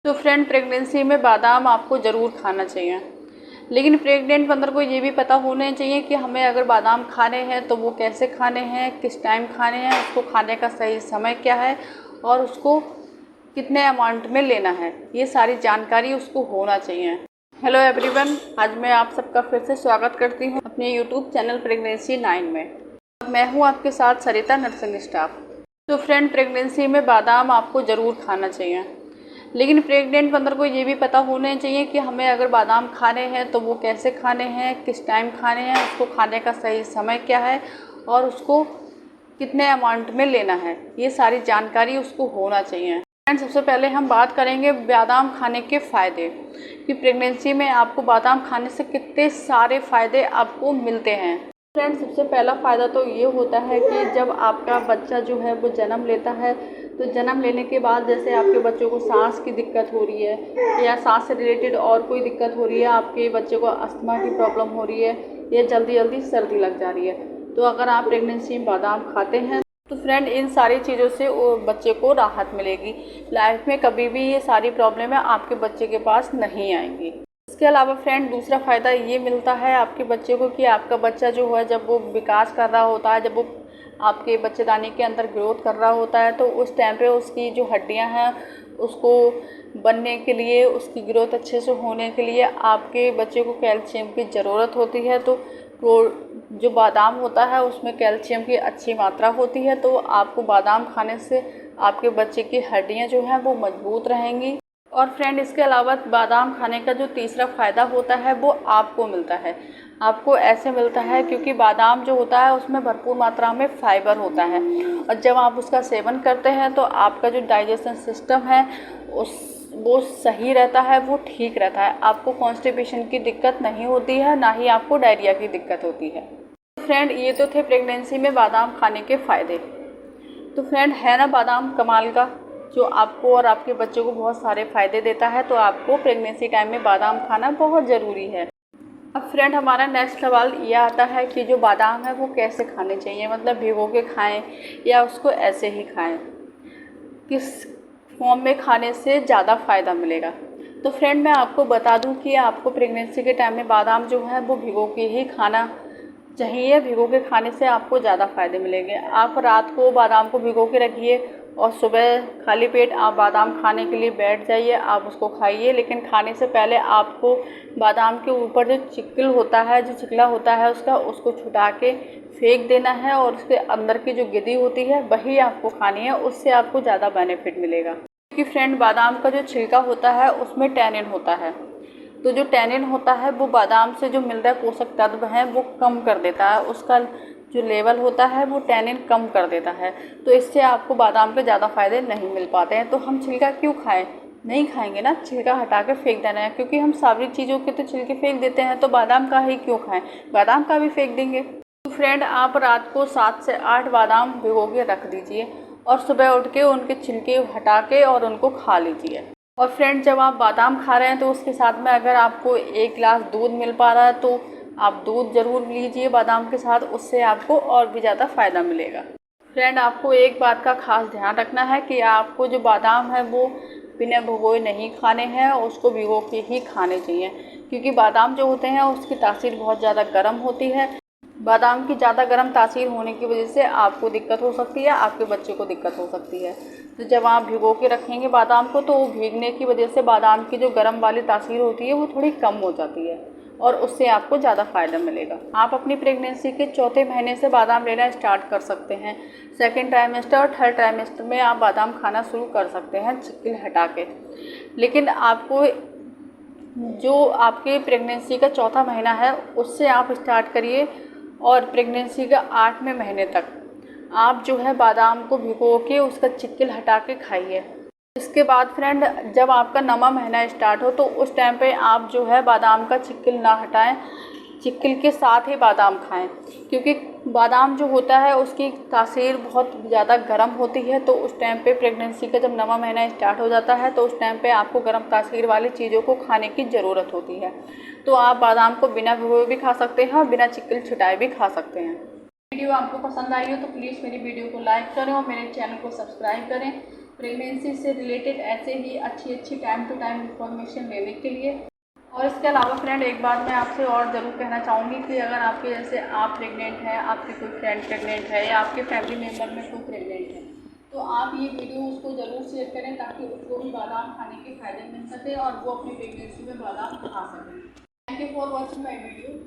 तो friend, pregnancy में बादाम आपको ज़रूर खाना चाहिए, लेकिन प्रेग्नेंट मदर को ये भी पता होना चाहिए कि हमें अगर बादाम खाने हैं तो वो कैसे खाने हैं, किस टाइम खाने हैं, उसको खाने का सही समय क्या है और उसको कितने अमाउंट में लेना है, ये सारी जानकारी उसको होना चाहिए। हेलो एवरीवन, आज मैं आप सबका फिर से स्वागत करती हूँ अपने यूट्यूब चैनल प्रेगनेंसी 9 में। मैं हूँ आपके साथ सरिता, नर्सिंग स्टाफ। तो फ्रेंड, प्रेगनेंसी में बादाम आपको ज़रूर खाना चाहिए, लेकिन प्रेग्नेंट मदर को ये भी पता होना चाहिए कि हमें अगर बादाम खाने हैं तो वो कैसे खाने हैं, किस टाइम खाने हैं, उसको खाने का सही समय क्या है और उसको कितने अमाउंट में लेना है, ये सारी जानकारी उसको होना चाहिए। फ्रेंड, सबसे पहले हम बात करेंगे बादाम खाने के फ़ायदे कि प्रेगनेंसी में आपको बादाम खाने से कितने सारे फ़ायदे आपको मिलते हैं। फ्रेंड, सबसे पहला फ़ायदा तो ये होता है कि जब आपका बच्चा जो है वो जन्म लेता है तो जन्म लेने के बाद जैसे आपके बच्चों को सांस की दिक्कत हो रही है या सांस से रिलेटेड और कोई दिक्कत हो रही है, आपके बच्चे को अस्थमा की प्रॉब्लम हो रही है या जल्दी जल्दी सर्दी लग जा रही है, तो अगर आप प्रेगनेंसी में बादाम खाते हैं तो फ्रेंड इन सारी चीज़ों से वो बच्चे को राहत मिलेगी। लाइफ में कभी भी ये सारी प्रॉब्लमें आपके बच्चे के पास नहीं आएंगी। इसके अलावा फ्रेंड, दूसरा फ़ायदा ये मिलता है आपके बच्चे को कि आपका बच्चा जो है जब वो विकास कर रहा होता है, जब वो आपके बच्चेदानी के अंदर ग्रोथ कर रहा होता है, तो उस टाइम पे उसकी जो हड्डियां हैं उसको बनने के लिए, उसकी ग्रोथ अच्छे से होने के लिए आपके बच्चे को कैल्शियम की ज़रूरत होती है। तो जो बादाम होता है उसमें कैल्शियम की अच्छी मात्रा होती है, तो आपको बादाम खाने से आपके बच्चे की हड्डियाँ जो हैं वो मजबूत रहेंगी। और फ्रेंड, इसके अलावा बादाम खाने का जो तीसरा फ़ायदा होता है वो आपको मिलता है। आपको ऐसे मिलता है क्योंकि बादाम जो होता है उसमें भरपूर मात्रा में फाइबर होता है, और जब आप उसका सेवन करते हैं तो आपका जो डाइजेशन सिस्टम है वो सही रहता है, वो ठीक रहता है। आपको कॉन्स्टिपेशन की दिक्कत नहीं होती है, ना ही आपको डायरिया की दिक्कत होती है। फ्रेंड, ये तो थे प्रेगनेंसी में बादाम खाने के फ़ायदे। तो फ्रेंड, है ना बादाम कमाल का, जो आपको और आपके बच्चों को बहुत सारे फ़ायदे देता है, तो आपको प्रेगनेंसी टाइम में बादाम खाना बहुत ज़रूरी है। अब फ्रेंड, हमारा नेक्स्ट सवाल ये आता है कि जो बादाम है वो कैसे खाने चाहिए, मतलब भिगो के खाएं या उसको ऐसे ही खाएं, किस फॉर्म में खाने से ज़्यादा फ़ायदा मिलेगा। तो फ्रेंड, मैं आपको बता दूं कि आपको प्रेगनेंसी के टाइम में बादाम जो है वो भिगो के ही खाना चाहिए। भिगो के खाने से आपको ज़्यादा फ़ायदे मिलेंगे। आप रात को बादाम को भिगो के रखिए और सुबह खाली पेट आप बादाम खाने के लिए बैठ जाइए, आप उसको खाइए। लेकिन खाने से पहले आपको बादाम के ऊपर जो चिक्कल होता है, जो चिकला होता है उसको छुटा के फेंक देना है, और उसके अंदर की जो गिदी होती है वही आपको खानी है, उससे आपको ज़्यादा बेनिफिट मिलेगा। क्योंकि फ्रेंड, बादाम का जो छिलका होता है उसमें टैनिन होता है, तो जो टैनिन होता है वो बादाम से जो मिल रहा पोषक तत्व हैं वो कम कर देता है, उसका जो लेवल होता है वो टैनिन कम कर देता है। तो इससे आपको बादाम के ज़्यादा फ़ायदे नहीं मिल पाते हैं। तो हम छिलका क्यों खाएं? नहीं खाएंगे ना, छिलका हटा के फेंक देना है, क्योंकि हम सारी चीज़ों के तो छिलके फेंक देते हैं, तो बादाम का ही क्यों खाएं, बादाम का भी फेंक देंगे। तो फ्रेंड, आप रात को 7 से 8 बादाम भिगो के रख दीजिए और सुबह उठ के उनके छिलके हटा के और उनको खा लीजिए। और फ्रेंड, जब आप बादाम खा रहे हैं तो उसके साथ में अगर आपको 1 गिलास दूध मिल पा रहा है तो आप दूध ज़रूर लीजिए बादाम के साथ, उससे आपको और भी ज़्यादा फ़ायदा मिलेगा। फ्रेंड, आपको एक बात का खास ध्यान रखना है कि आपको जो बादाम है वो बिना भिगोए नहीं खाने हैं, उसको भिगो के ही खाने चाहिए, क्योंकि बादाम जो होते हैं उसकी तासीर बहुत ज़्यादा गर्म होती है। बादाम की ज़्यादा गर्म तासीर होने की वजह से आपको दिक्कत हो सकती है, आपके बच्चे को दिक्कत हो सकती है। तो जब आप भिगो के रखेंगे बादाम को तो भीगने की वजह से बादाम की जो गर्म वाली तासीर होती है वो थोड़ी कम हो जाती है, और उससे आपको ज़्यादा फ़ायदा मिलेगा। आप अपनी प्रेगनेंसी के चौथे महीने से बादाम लेना स्टार्ट कर सकते हैं। सेकेंड ट्राइमेस्टर और थर्ड ट्राइमेस्टर में आप बादाम खाना शुरू कर सकते हैं चिक्कल हटा के। लेकिन आपको जो आपके प्रेगनेंसी का चौथा महीना है उससे आप स्टार्ट करिए, और प्रेगनेंसी का 8वें महीने तक आप जो है बादाम को भिगो के उसका चिक्कल हटा के खाइए। इसके बाद फ्रेंड, जब आपका 9वां महीना स्टार्ट हो तो उस टाइम पे आप जो है बादाम का चिक्कल ना हटाएं, चिक्कल के साथ ही बादाम खाएं, क्योंकि बादाम जो होता है उसकी तासीर बहुत ज़्यादा गर्म होती है। तो उस टाइम पे प्रेगनेंसी का जब 9वां महीना स्टार्ट हो जाता है तो उस टाइम पे आपको गर्म तासीर वाली चीज़ों को खाने की ज़रूरत होती है। तो आप बादाम को बिना भिगोए भी खा सकते हैं और बिना चिक्कल छुटाए भी खा सकते हैं। वीडियो आपको पसंद आई हो तो प्लीज़ मेरी वीडियो को लाइक करें और मेरे चैनल को सब्सक्राइब करें, प्रेगनेंसी से रिलेटेड ऐसे ही अच्छी अच्छी टाइम टू टाइम इंफॉर्मेशन लेने के लिए। और इसके अलावा फ्रेंड एक बात मैं आपसे और ज़रूर कहना चाहूँगी कि अगर आपके जैसे आप प्रेग्नेंट हैं, आपकी कोई फ्रेंड प्रेग्नेंट है या आपके फैमिली मेम्बर में कोई प्रेग्नेंट है, तो आप ये वीडियो उसको ज़रूर शेयर करें ताकि उसको भी बादाम खाने के फ़ायदे मिल सके और वो अपनी प्रेगनेंसी में बादाम खा सकें। Thank you for watching my video.